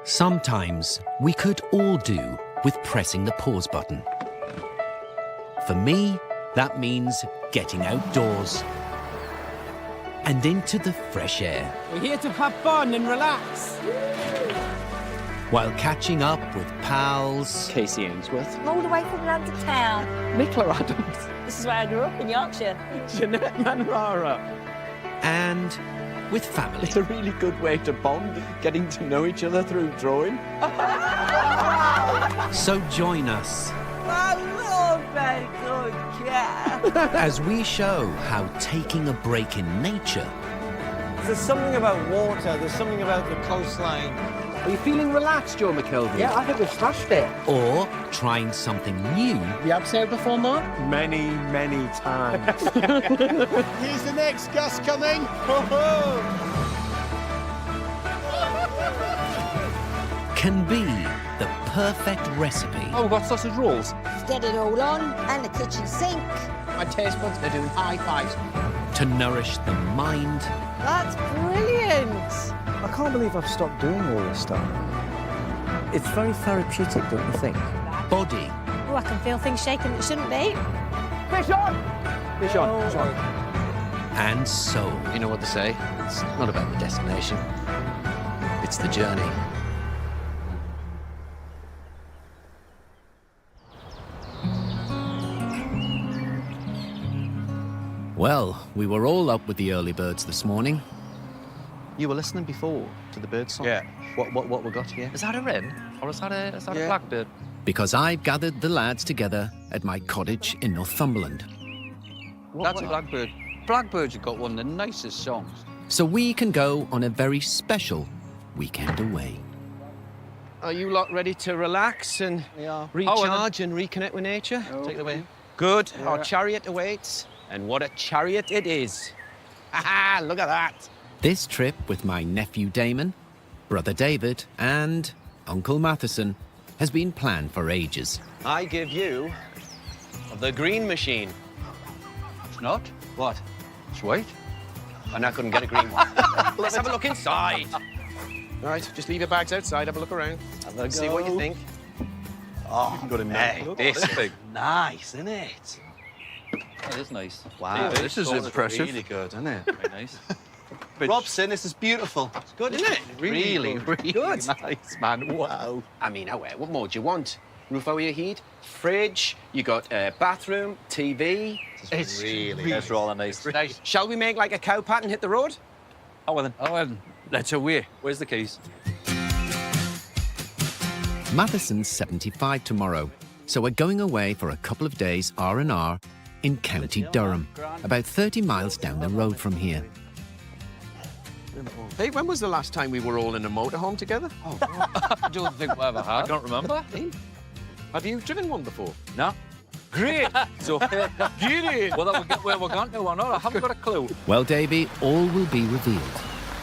Sometimes we could all do with pressing the pause button. For me, that means getting outdoors and into the fresh air. We're here to have fun and relax. While catching up with pals, Casey Ainsworth. All the way from London town. Nicola Adams. This is where I grew up, in Yorkshire. Jeanette Manrara. and with family. It's a really good way to bond, getting to know each other through drawing. So join us I love very good cat. as we show how taking a break in nature There's something about water, there's something about the coastline. Are you feeling relaxed, Joe McKelvey? Yeah, I think we've smashed it. or trying something new You have sailed before, Mark? Many, many times. Here's the next gust coming. can be the perfect recipe Oh, we've got sausage rolls. Get it all on, and the kitchen sink. My taste buds are doing high fives. to nourish the mind That's brilliant. I can't believe I've stopped doing all this stuff. It's very therapeutic, don't you think? body Oh, I can feel things shaking that shouldn't be. Fish on, fish on. and soul. You know what they say? It's not about the destination. It's the journey. Well, we were all up with the early birds this morning. You were listening before to the bird song? Yeah. What we got here? Is that a wren? Or is that a Yeah. blackbird? Because I've gathered the lads together at my cottage in Northumberland, That's a blackbird. Blackbirds have got one of the nicest songs. so we can go on a very special weekend away. Are you lot ready to relax and We are. recharge and reconnect with nature? Take it away. Good. Our chariot awaits, and what a chariot it is. Ha Look at that. This trip with my nephew Damon, brother David, and Uncle Matheson has been planned for ages. I give you the green machine. It's not? What? It's white. And I couldn't get a green one. Let's have a look inside. All right, just leave your bags outside, have a look around. See what you think. Oh, you can go to Hey, this Big. nice, isn't it? That is nice. Wow, This is impressive. Really good, isn't it? Very nice. Robson, this is beautiful. It's good, isn't it? Really good. nice, man. Wow. I mean, what more do you want? Roof over your head, fridge, you got a bathroom, TV. It's really That's all nice. Nice. Shall we make like a cow pat and hit the road? Oh, well, let's away. Where's the keys? Matheson's 75 tomorrow, so we're going away for a couple of days R&R in County Durham, about 30 miles down the road from here. Hey, when was the last time we were all in a motorhome together? I don't think we ever had. I don't remember. Have you driven one before? No. Great. So, get in. Whether we get where we're going to or not, I haven't got a clue. Well, Davy, all will be revealed.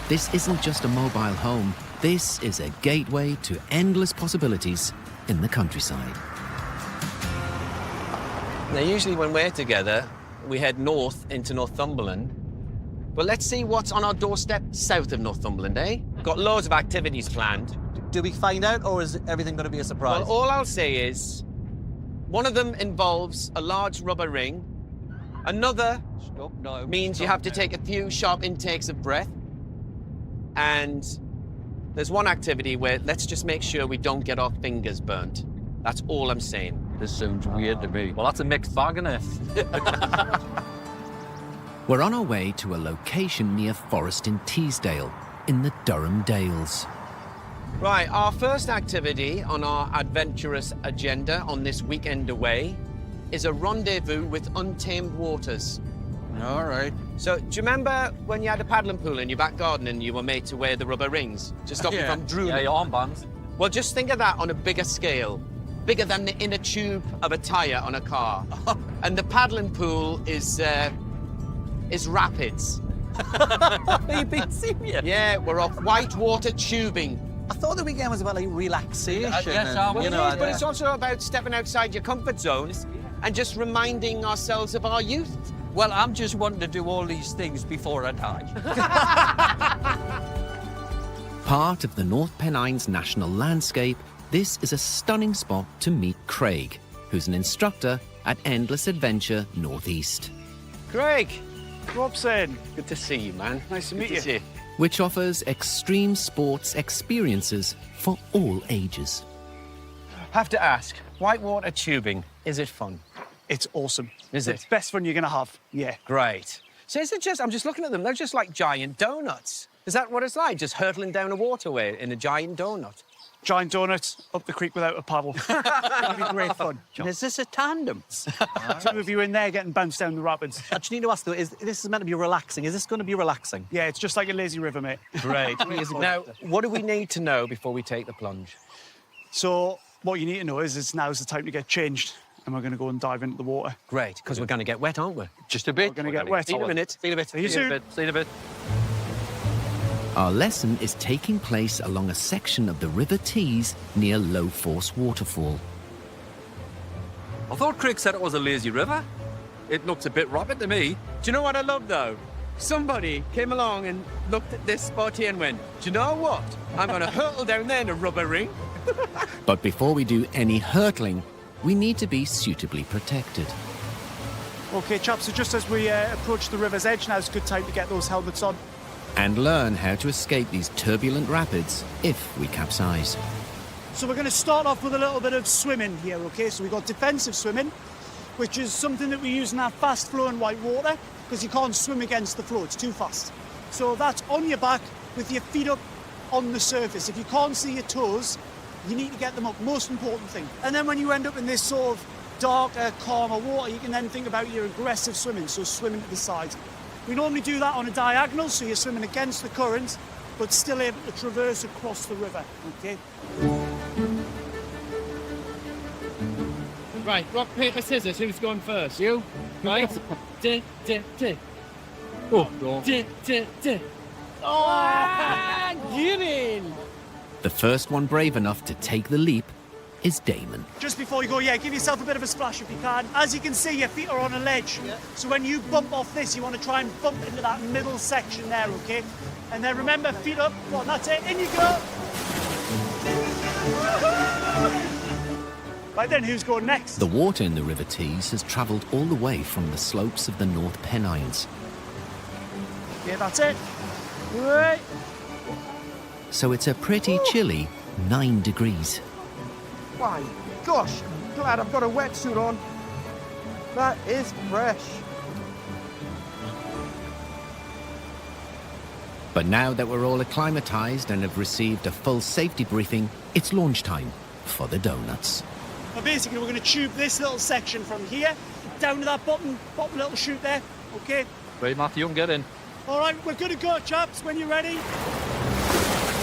This isn't just a mobile home. This is a gateway to endless possibilities in the countryside. Now, usually when we're together, we head north into Northumberland. But let's see what's on our doorstep south of Northumberland, eh? Got loads of activities planned. Do we find out, or is everything going to be a surprise? Well, all I'll say is, one of them involves a large rubber ring. Another Stop now. means you have to take a few sharp intakes of breath. And there's one activity where let's just make sure we don't get our fingers burnt. That's all I'm saying. This sounds weird to me. Well, that's a mixed bag, isn't it? We're on our way to a location near Forest in Teesdale, in the Durham Dales. Right, our first activity on our adventurous agenda on this weekend away is a rendezvous with untamed waters. All right. So, do you remember when you had a paddling pool in your back garden and you were made to wear the rubber rings to stop you from drooling? Yeah, your armbands. Well, just think of that on a bigger scale. Bigger than the inner tube of a tyre on a car. And the paddling pool is rapids. Are you being serious? Yeah, we're off whitewater tubing. I thought the weekend was about like relaxation. Yes, and, well, you know, But it's also about stepping outside your comfort zones and just reminding ourselves of our youth. Well, I'm just wanting to do all these things before I die. Part of the North Pennines National Landscape, this is a stunning spot to meet Craig, who's an instructor at Endless Adventure Northeast, Craig, Robson, Good to see you, man. nice to Good meet to you. see you. which offers extreme sports experiences for all ages. Have to ask, whitewater tubing, is it fun? It's awesome. Is It's it? the best fun you're going to have. Yeah. Great. So is it just, I'm just looking at them, they're just like giant donuts. Is that what it's like, just hurtling down a waterway in a giant donut? Giant donuts up the creek without a paddle. It'll be great fun. Is this a tandem? Two of you in there getting bounced down the rapids. I just need to ask though, is this meant to be relaxing? Is this going to be relaxing? Yeah, it's just like a lazy river, mate. Great. Now, what do we need to know before we take the plunge? So what you need to know is now's the time to get changed, and we're going to go and dive into the water. Great, because we're going to get wet, aren't we? Just a bit. We're going to get wet. See you in a minute. See you in a bit. See you soon. See you in a bit. Our lesson is taking place along a section of the River Tees near Low Force Waterfall. I thought Craig said it was a lazy river. It looks a bit rapid to me. Do you know what I love, though? Somebody came along and looked at this spot here and went, do you know what? I'm going to hurtle down there in a rubber ring. But before we do any hurtling, we need to be suitably protected. OK, chaps, so just as we approach the river's edge, now's a good time to get those helmets on. And learn how to escape these turbulent rapids if we capsize. So we're going to start off with a little bit of swimming here, OK? So we've got defensive swimming, which is something that we use in our fast-flowing white water, because you can't swim against the flow, it's too fast. So that's on your back with your feet up on the surface. If you can't see your toes, you need to get them up, most important thing. And then when you end up in this sort of darker, calmer water, you can then think about your aggressive swimming, so swimming to the side. We normally do that on a diagonal, so you're swimming against the current, but still able to traverse across the river, OK? Right, rock, paper, scissors. Who's going first? You? Right? Get in! The first one brave enough to take the leap is Damon. Just before you go, yeah, give yourself a bit of a splash if you can. As you can see, your feet are on a ledge. Yeah. So when you bump off this, you want to try and bump into that middle section there, OK? And then remember, feet up. Well, that's it. In you go. Right then, who's going next? The water in the River Tees has travelled all the way from the slopes of the North Pennines. Yeah, that's it. Right. So it's a pretty chilly 9 degrees. My gosh, I'm glad I've got a wetsuit on. That is fresh. But now that we're all acclimatised and have received a full safety briefing, it's launch time for the donuts. Well, basically, we're going to tube this little section from here down to that bottom little chute there, OK? Right, Matthew, you can get in. All right, we're good to go, chaps, when you're ready. Go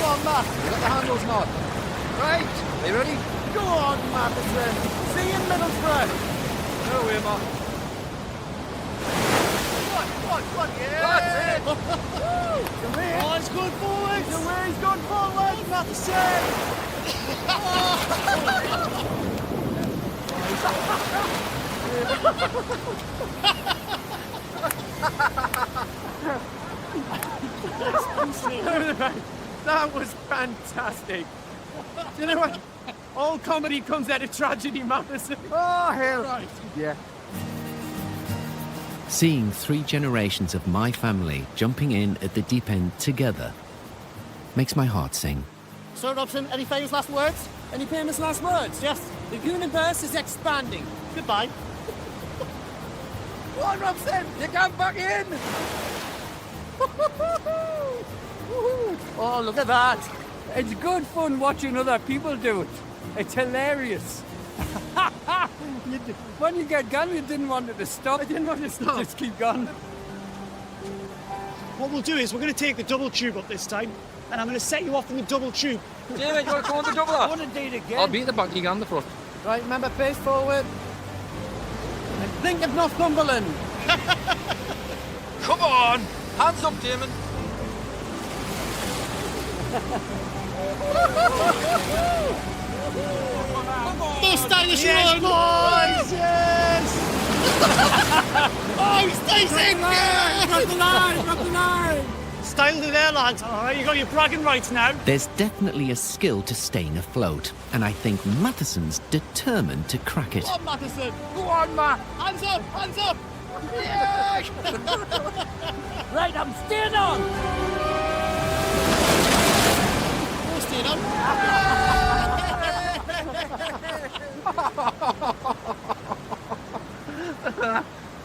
on, Matt. You got the handles, Matt. Right. Are you ready? Go on, Matheson. See you in Middlesbrough. No way, Matt. Come on, yeah. That's it. Come here. Oh, it's going forward. The way he's gone forward, Matheson. That was fantastic. Do you know what? All comedy comes out of tragedy, Matheson. Oh, hell. Right. Yeah. Seeing 3 generations of my family jumping in at the deep end together makes my heart sing. So, Robson, any famous last words? Any famous last words? Yes. The universe is expanding. Goodbye. Go on, Robson. You come back in. Oh, look at that. It's good fun watching other people do it. It's hilarious. When you get going, you didn't want it to stop. I didn't want it to stop. Just keep going. What we'll do is we're going to take the double tube up this time, and I'm going to set you off in the double tube. David, you want to go on the double I up? want to do it again. I'll be at the back, you go on the front. Right, remember, face forward. And think of Northumberland. Come on! Hands up, Damon. No stylish Yes, one. boys! Yes! Oh, he stays in! Grab the line! Grab the line! styled it there, lads. All right, you got your bragging rights now. There's definitely a skill to staying afloat, and I think Matheson's determined to crack it. Come on, Matheson. Go on, Matt. Hands up, hands up. Yeah. Right, I'm staying on. You're staying on.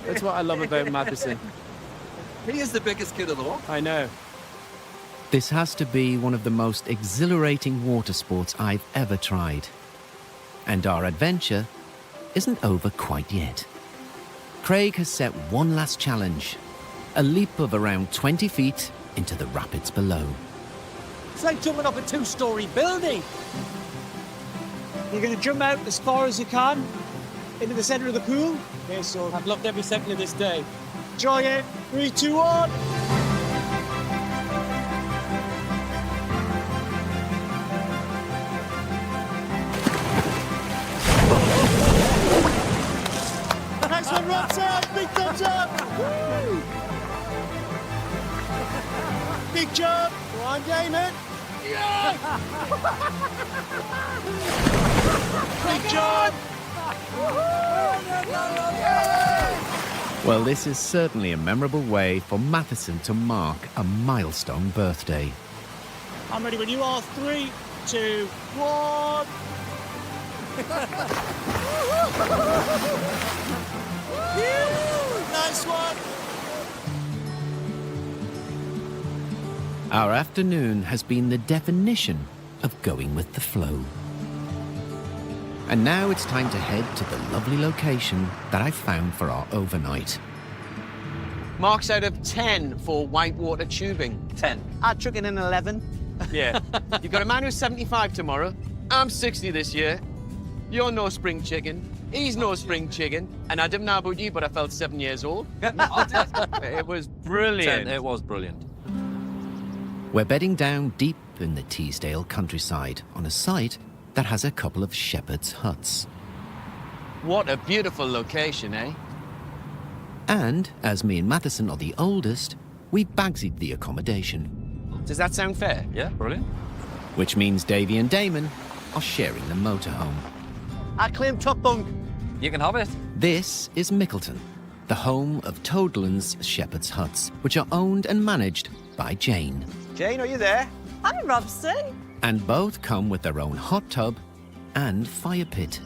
That's what I love about Matheson. He is the biggest kid of the lot. I know. This has to be one of the most exhilarating water sports I've ever tried. And our adventure isn't over quite yet. Craig has set one last challenge, a leap of around 20 feet into the rapids below. It's like jumping up a 2-story building. You're going to jump out as far as you can into the centre of the pool. Okay, so I've loved every second of this day. enjoy it. 3, 2, 1. Nice one, Robson. Big thumbs up. Woo. Big jump. Go on, Damon. Big jump. Well, this is certainly a memorable way for Matheson to mark a milestone birthday. I'm ready when you are. 3, 2, 1. Nice one. Our afternoon has been the definition of going with the flow. And now it's time to head to the lovely location that I found for our overnight. Marks out of 10 for whitewater tubing. 10. I'd chuck in an 11. Yeah. You've got a man who's 75 tomorrow. I'm 60 this year. You're no spring chicken. He's no spring chicken. And I didn't know about you, but I felt 7 years old. It was brilliant. It was brilliant. We're bedding down deep in the Teesdale countryside on a site that has a couple of shepherds' huts. What a beautiful location, eh? And as me and Matheson are the oldest, we bagsied the accommodation, Does that sound fair? Yeah, brilliant. which means Davy and Damon are sharing the motorhome. I claim top bunk. You can have it. This is Mickleton, the home of Toadland's Shepherd's Huts, which are owned and managed by Jane. Jane, are you there? Hi, Robson. And both come with their own hot tub and fire pit.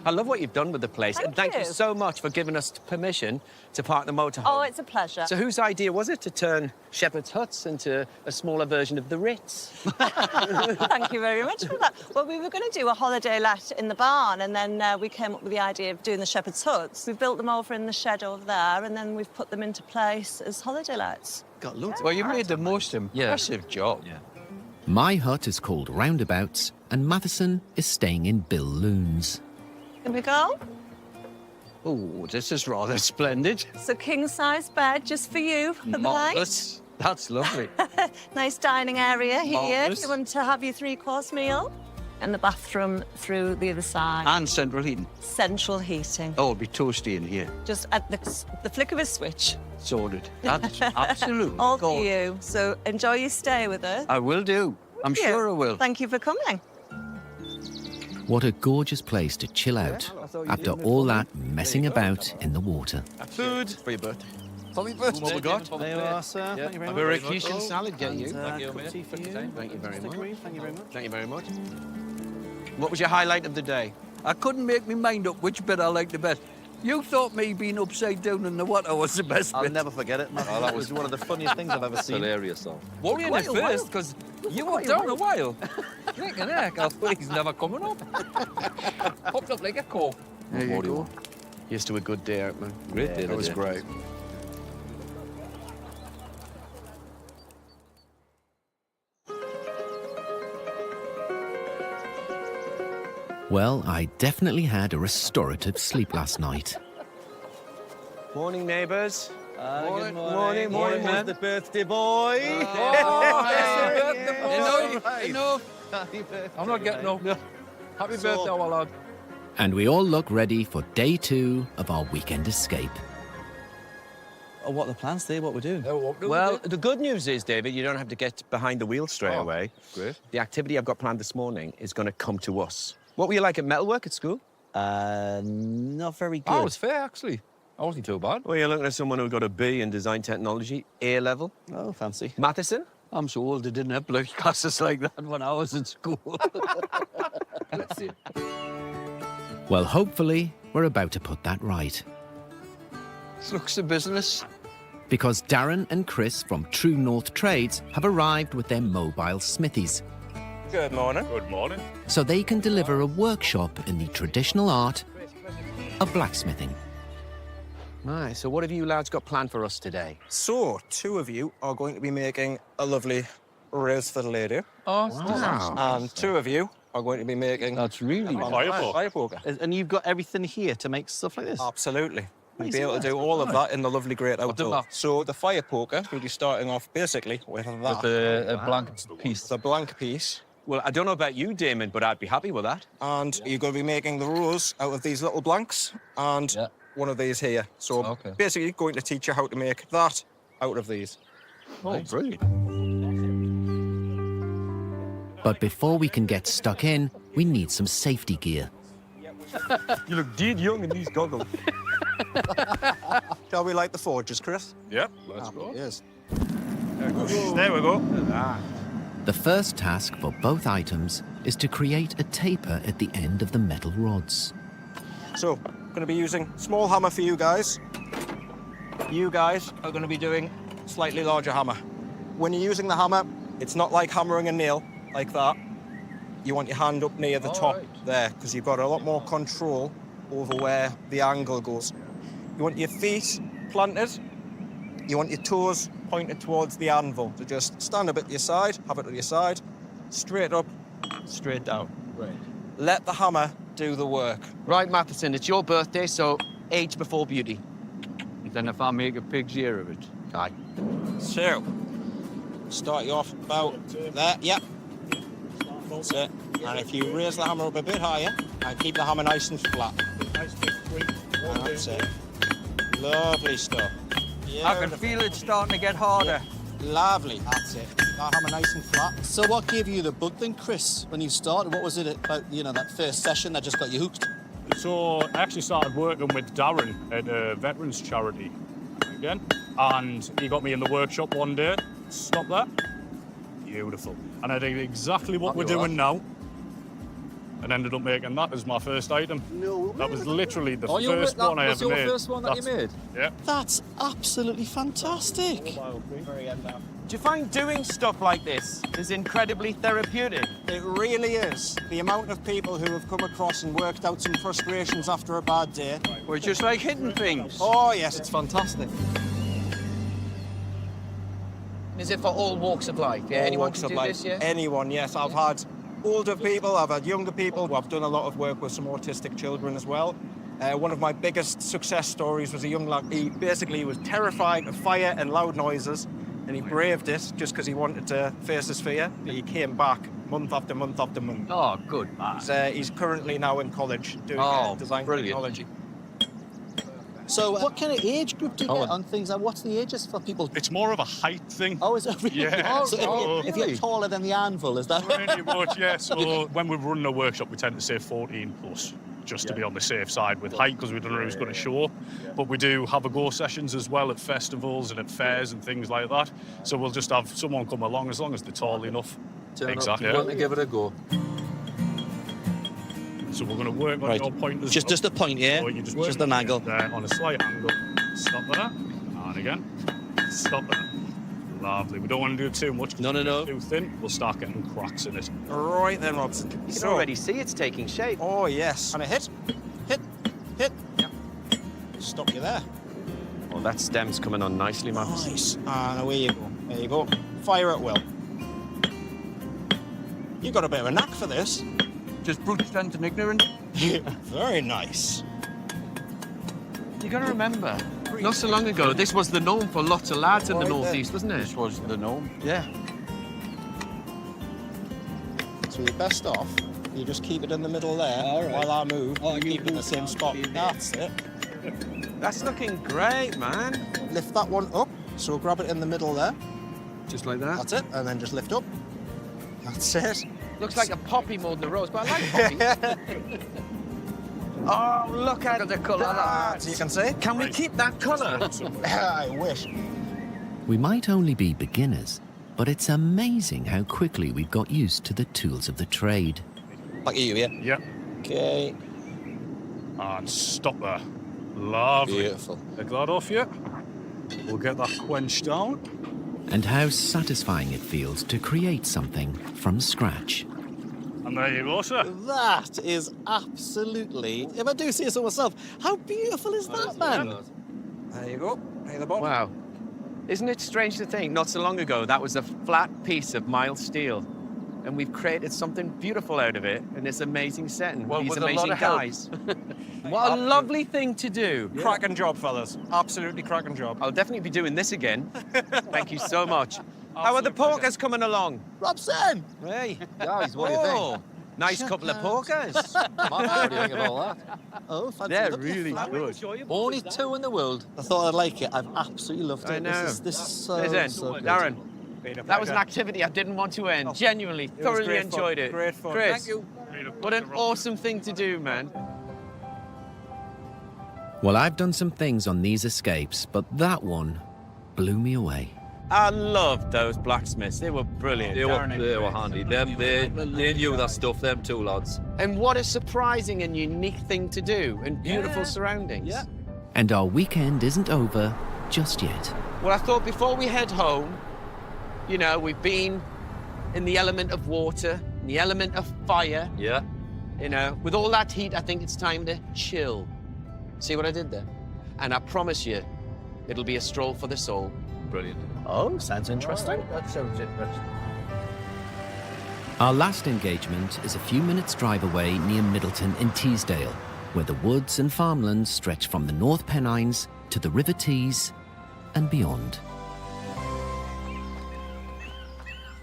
I love what you've done with the place. Thank and thank you you. so much for giving us permission to park the motorhome. Oh, it's a pleasure. So whose idea was it to turn Shepherd's Huts into a smaller version of the Ritz? Thank you very much for that. Well, we were going to do a holiday let in the barn, and then we came up with the idea of doing the shepherd's huts. We've built them over in the shed over there, and then we've put them into place as holiday lets. Got loads. Well, you made the most impressive job. Yeah. My hut is called Roundabouts, and Matheson is staying in Bill Loon's. Here we go. Oh, this is rather splendid. It's a king-size bed just for you for the night. That's lovely. Nice dining area here Marvellous. if you want to have your three-course meal. And the bathroom through the other side. And central heating. Central heating. Oh, it'll be toasty in here. Just at the flick of a switch. Sorted. That's absolutely All for gorgeous. you. So enjoy your stay with us. I will do. I'm Thank you. sure I will. Thank you for coming. What a gorgeous place to chill out after all that messing about in the water. Food for your birthday. Happy birthday. What we got? There you are, sir. Thank you very A much. Baracutan salad, get you. And, Thank you, cup of mate. tea for you. Thank you very Mr. much. Green, thank you very much. Thank you very much. What was your highlight of the day? I couldn't make my mind up which bit I liked the best. You thought me being upside down in the water was the best I'll bit. never forget it. Oh, that It was one of the funniest things I've ever seen. Hilarious, though. Worrying Quite at a while. first, because you were down a while. Thinking, heck, I thought he's never coming up. Popped up like a cork. There you go. Here's to a good day out, man. Great day That was today. great. Well, I definitely had a restorative sleep last night. Morning, neighbours. Good morning, morning, Here's man. the birthday boy. Enough. I'm not getting up. Happy birthday, our lad. And we all look ready for day 2 of our weekend escape. what are the plans, Dave? What we're doing? Well, the good news is, David, you don't have to get behind the wheel straight away. Great. The activity I've got planned this morning is going to come to us. What were you like at metalwork at school? Not very good. Oh, it was fair, actually. I wasn't too bad. Well, you're looking at someone who got a B in design technology, A level. Oh, fancy. Matheson? I'm so old I didn't have bloody classes like that when I was in school. Let's see. Well, hopefully, we're about to put that right. This looks a business. Because Darren and Chris from True North Trades have arrived with their mobile smithies, Good morning. Good morning. so they can deliver a workshop in the traditional art of blacksmithing. Right, so what have you lads got planned for us today? So, 2 of you are going to be making a lovely raise for the lady. Oh, And 2 of you are going to be making that's really fire poker. And you've got everything here to make stuff like this? Absolutely. We'll be able to do all of that in the lovely great outdoor. that? So the fire poker will be starting off basically with that. with a blank piece. The blank piece. Well, I don't know about you, Damon, but I'd be happy with that. And you're going to be making the rows out of these little blanks and Yeah. one of these here. So Okay. basically going to teach you how to make that out of these. Oh, brilliant. But before we can get stuck in, we need some safety gear. You look dead young in these goggles. Shall we light the forges, Chris? Yep, let's go. Yes. There we go. The first task for both items is to create a taper at the end of the metal rods. So, going to be using small hammer for you guys. You guys are going to be doing slightly larger hammer. When you're using the hammer, it's not like hammering a nail like that. You want your hand up near the top there because you've got a lot more control over where the angle goes. You want your feet planted. You want your toes pointed towards the anvil. So just stand a bit to your side, have it to your side, straight up, straight down. Right. Let the hammer do the work. Right, Matheson, it's your birthday, so age before beauty. Then if I make a pig's ear of it. Aye. So, start you off about there, yep. That's it. And if you raise the hammer up a bit higher and keep the hammer nice and flat. That's it. Lovely stuff. I can feel it starting to get harder. Lovely. That's it. That hammer nice and flat. So what gave you the bug then, Chris, when you started? What was it about, that first session that just got you hooked? So I actually started working with Darren at a veterans charity again, and he got me in the workshop one day. Stop that. Beautiful. And I did exactly what we're doing now, and ended up making that as my first item. No. That was literally the first one I ever made. That was your first one that you made? Yeah. That's absolutely fantastic. Do you find doing stuff like this is incredibly therapeutic? It really is. The amount of people who have come across and worked out some frustrations after a bad day. We're just like hitting things. Oh, yes, it's fantastic. Is it for all walks of life? Yeah, All anyone walks can of do life. this, yeah? Anyone, yes. I've had older people, I've had younger people. I've done a lot of work with some autistic children as well. One of my biggest success stories was a young lad. He basically was terrified of fire and loud noises, and he braved it just because he wanted to face his fear. He came back month after month after month. Oh, good. He's currently now in college doing design technology. So what kind of age group do you get on things? And what's the ages for people? It's more of a height thing. Oh, is it really? Yeah. So if you're taller than the anvil, is that? Pretty much, yeah. So when we're running a workshop, we tend to say 14 plus, just to be on the safe side with height, because we don't know who's going to show up. But we do have a go sessions as well at festivals and at fairs and things like that. So we'll just have someone come along as long as they're tall enough. Exactly. You want to give it a go. So we're going to work on your pointers. Just a point, yeah? So you Just an angle. There on a slight angle. Stop there. And again. Stop there. Lovely. We don't want to do too much. No. Too thin. We'll start getting cracks in it. Right then, Robson. You can already see it's taking shape. Oh, yes. And a hit. Hit. Yeah. Stop you there. Well, that stem's coming on nicely, Matheson. Nice. And away you go. There you go. Fire at will. You got a bit of a knack for this. Just brute strength and ignorance. Very nice. You got to remember, not so long ago, this was the norm for lots of lads in the northeast, wasn't it? This was the norm. Yeah. So you're best off, you just keep it in the middle there while I move. Keep it in the same spot. That's it. That's looking great, man. Lift that one up. So grab it in the middle there. Just like that. That's it. And then just lift up. That's it. Looks like a poppy more than a rose, but I like poppies. Oh, look at the colour of that. So you can see. Can we keep that colour? I wish. We might only be beginners, but it's amazing how quickly we've got used to the tools of the trade. Back at you, yeah? Yep. Okay. And stop there. Lovely. Beautiful. Take that off you. We'll get that quenched down. And how satisfying it feels to create something from scratch. And there you go, sir. That is absolutely, if I do see it so myself, how beautiful is that, man? There you go. Hey, the bottom. Wow. Isn't it strange to think, not so long ago, that was a flat piece of mild steel. And we've created something beautiful out of it in this amazing setting. Well, These with a lot amazing of help. guys. What a lovely thing to do. Cracking job, fellas. Absolutely cracking job. I'll definitely be doing this again. Thank you so much. How are the porkers coming along? Robson! Hey. Guys, what do you think? Nice couple of porkers. Matt, what do you think of all that? Oh, fancy. They're Look, really flat. good. Only 2 in the world. I thought I'd like it. I've absolutely loved it. I know. This is so, Listen, so good. Darren, that was an activity I didn't want to end. Genuinely, thoroughly great fun. enjoyed it. Great fun. Chris, Thank you. what an awesome thing to do, man. Well, I've done some things on these escapes, but that one blew me away. I loved those blacksmiths. They were brilliant. They were handy. They knew that stuff, them two lads. And what a surprising and unique thing to do in beautiful surroundings. Yeah. And our weekend isn't over just yet. Well, I thought before we head home, you know, we've been in the element of water, in the element of fire. Yeah. You know, with all that heat, I think it's time to chill. See what I did there? And I promise you, it'll be a stroll for the soul. Brilliant. Oh, sounds interesting. That sounds interesting. Our last engagement is a few minutes' drive away near Middleton in Teesdale, where the woods and farmlands stretch from the North Pennines to the River Tees and beyond.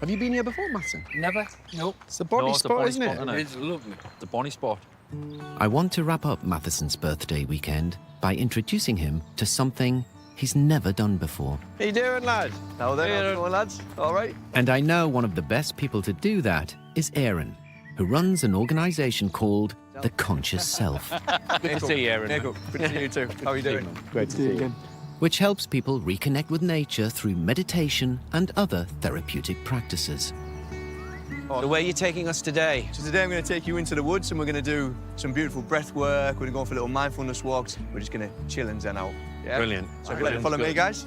Have you been here before, Matson? Never? Nope. It's a bonny spot, isn't it? It's lovely. The bonny spot. I want to wrap up Matheson's birthday weekend by introducing him to something he's never done before. How you doing, lad? How there, lads? All right. And I know one of the best people to do that is Aaron, who runs an organisation called The Conscious Self, Good to see you, Aaron. Good to see you too. How are you doing? Great to see you again. which helps people reconnect with nature through meditation and other therapeutic practices. The way you're taking us today. So today I'm going to take you into the woods and we're going to do some beautiful breath work. We're going to go for little mindfulness walks. We're just going to chill and zen out. Yeah? Brilliant. So if you'd like to follow me, guys.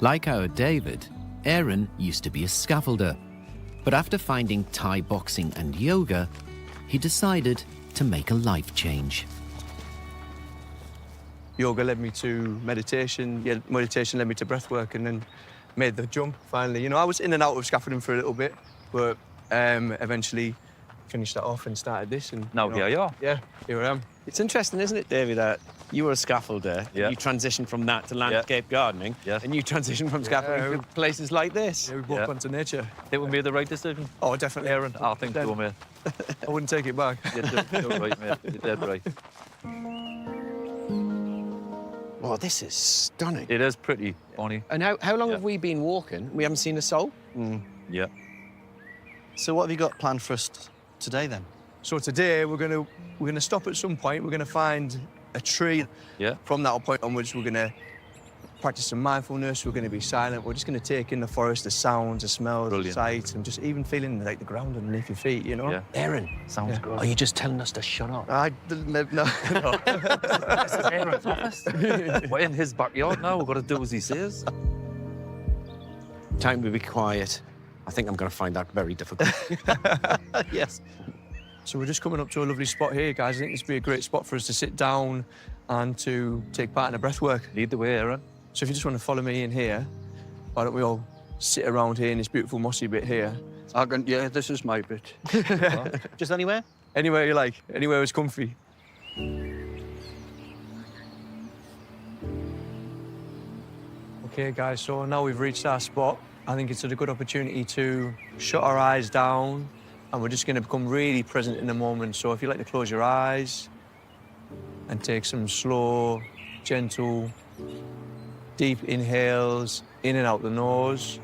Like our David, Aaron used to be a scaffolder. But after finding Thai boxing and yoga, he decided to make a life change. Yoga led me to meditation. Yeah, meditation led me to breath work and then made the jump finally. You know, I was in and out of scaffolding for a little bit, but eventually finished that off and started this. And Now here you are. Yeah, here I am. It's interesting, isn't it, David, that you were a scaffolder, Yeah. you transitioned from that to landscape gardening, Yes. and you transitioned from scaffolding to places like this. Yeah, we both Yeah. gone to nature. Think we made the right decision? Oh, definitely, Aaron. I think so, mate. I wouldn't take it back. You're right, mate. You're dead right. Oh, this is stunning. It is pretty, Bonnie. And how long Yeah. have we been walking? We haven't seen a soul? Yeah. So what have you got planned for us today then? So today we're gonna stop at some point. We're gonna find a tree. Yeah. From that point onwards, we're gonna practice some mindfulness. We're gonna be silent. We're just gonna take in the forest, the sounds, the smells, the Brilliant. sights, and just even feeling like the ground underneath your feet. You know. Yeah. Aaron, Sounds good. are you just telling us to shut up? No. This is Aaron's office. We're in his backyard now. We've got to do as he says. Time to be quiet. I think I'm going to find that very difficult. Yes. So we're just coming up to a lovely spot here, guys. I think this would be a great spot for us to sit down and to take part in the breath work. Lead the way, Aaron. So if you just want to follow me in here, why don't we all sit around here in this beautiful mossy bit here? Yeah, this is my bit. Just anywhere? Anywhere you like, anywhere is comfy. Okay, guys, so now we've reached our spot. I think it's a good opportunity to shut our eyes down and we're just going to become really present in the moment. So if you like to close your eyes and take some slow, gentle, deep inhales, in and out the nose.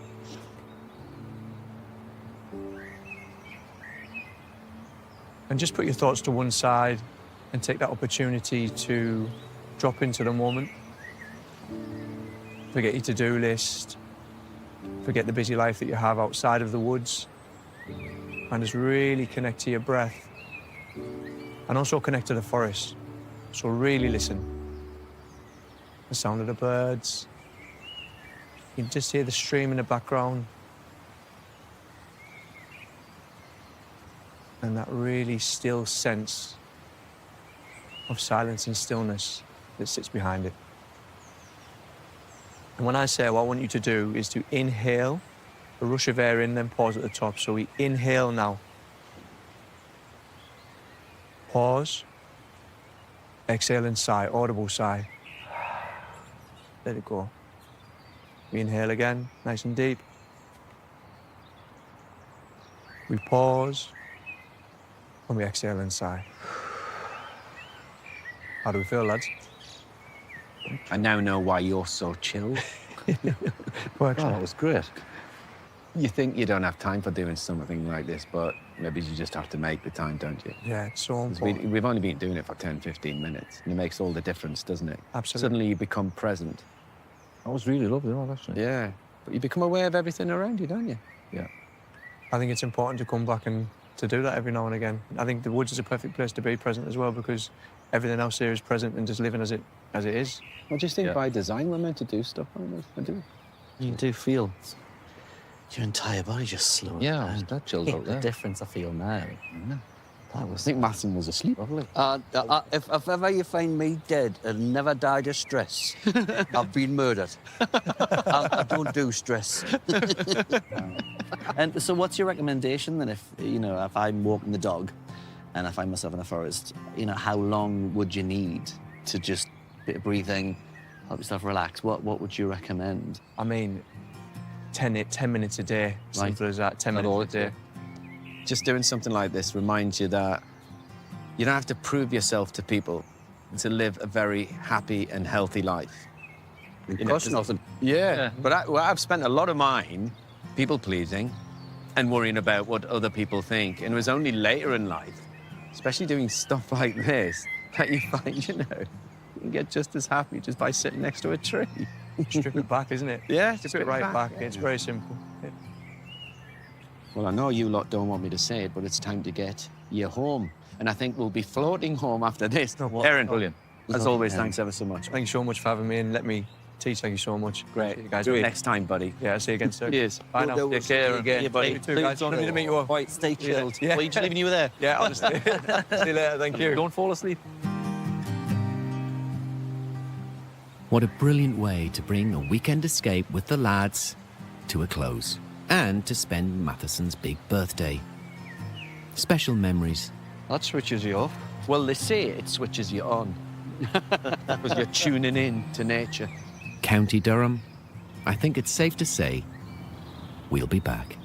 And just put your thoughts to one side and take that opportunity to drop into the moment. Forget your to-do list. Forget the busy life that you have outside of the woods. And just really connect to your breath. And also connect to the forest. So really listen. The sound of the birds. You can just hear the stream in the background. And that really still sense of silence and stillness that sits behind it. And when I say what I want you to do is to inhale, a rush of air in, then pause at the top. So we inhale now. Pause. Exhale and sigh, audible sigh. Let it go. We inhale again, nice and deep. We pause. And we exhale and sigh. How do we feel, lads? I now know why you're so chill. Works. Oh, that was great. You think you don't have time for doing something like this, but maybe you just have to make the time, don't you? Yeah, it's so 'Cause important. we've only been doing it for 10, 15 minutes, and it makes all the difference, doesn't it? Absolutely. Suddenly you become present. That was really lovely, that, actually. Yeah, but you become aware of everything around you, don't you? Yeah. I think it's important to come back and to do that every now and again. I think the woods is a perfect place to be present as well because everything else here is present and just living as it is. I just think Yeah. by design we're meant to do stuff like this. I do. You do feel your entire body just slowing Yeah, down. I was that chilled out The there. difference I feel now. That I was. think Matson was asleep. Lovely. If ever you find me dead and never died of stress, I've been murdered. I don't do stress. And so, what's your recommendation then? If I'm walking the dog, and I find myself in the forest, how long would you need to just bit of breathing, help yourself relax? What would you recommend? I mean, 10 minutes a day, simple as that, 10 minutes a day. Just doing something like this reminds you that you don't have to prove yourself to people to live a very happy and healthy life. It costs nothing. Yeah, but I've spent a lot of mine people-pleasing and worrying about what other people think. And it was only later in life, especially doing stuff like this, that you find, you can get just as happy just by sitting next to a tree. Strip it back, isn't it? Yeah, Strip it right back. It's very simple. Yeah. Well, I know you lot don't want me to say it, but it's time to get you home. And I think we'll be floating home after this. Erin, Brilliant. as always, thanks ever so much. Thank you so much for having me and let me teach. Thank you so much. Great. You guys. Do it next time, buddy. Yeah, I'll see you again soon. Cheers. Bye now. We'll Take see care. you again. Yeah, buddy. You too, guys. Lovely to meet you all. Right, stay chilled. Yeah. Well, you just leaving you were there. Yeah, honestly. See you later. Thank you. Don't fall asleep. What a brilliant way to bring a weekend escape with the lads to a close and to spend Matheson's big birthday. Special memories. That switches you off. Well, they say it switches you on. Because you're tuning in to nature. County Durham. I think it's safe to say we'll be back.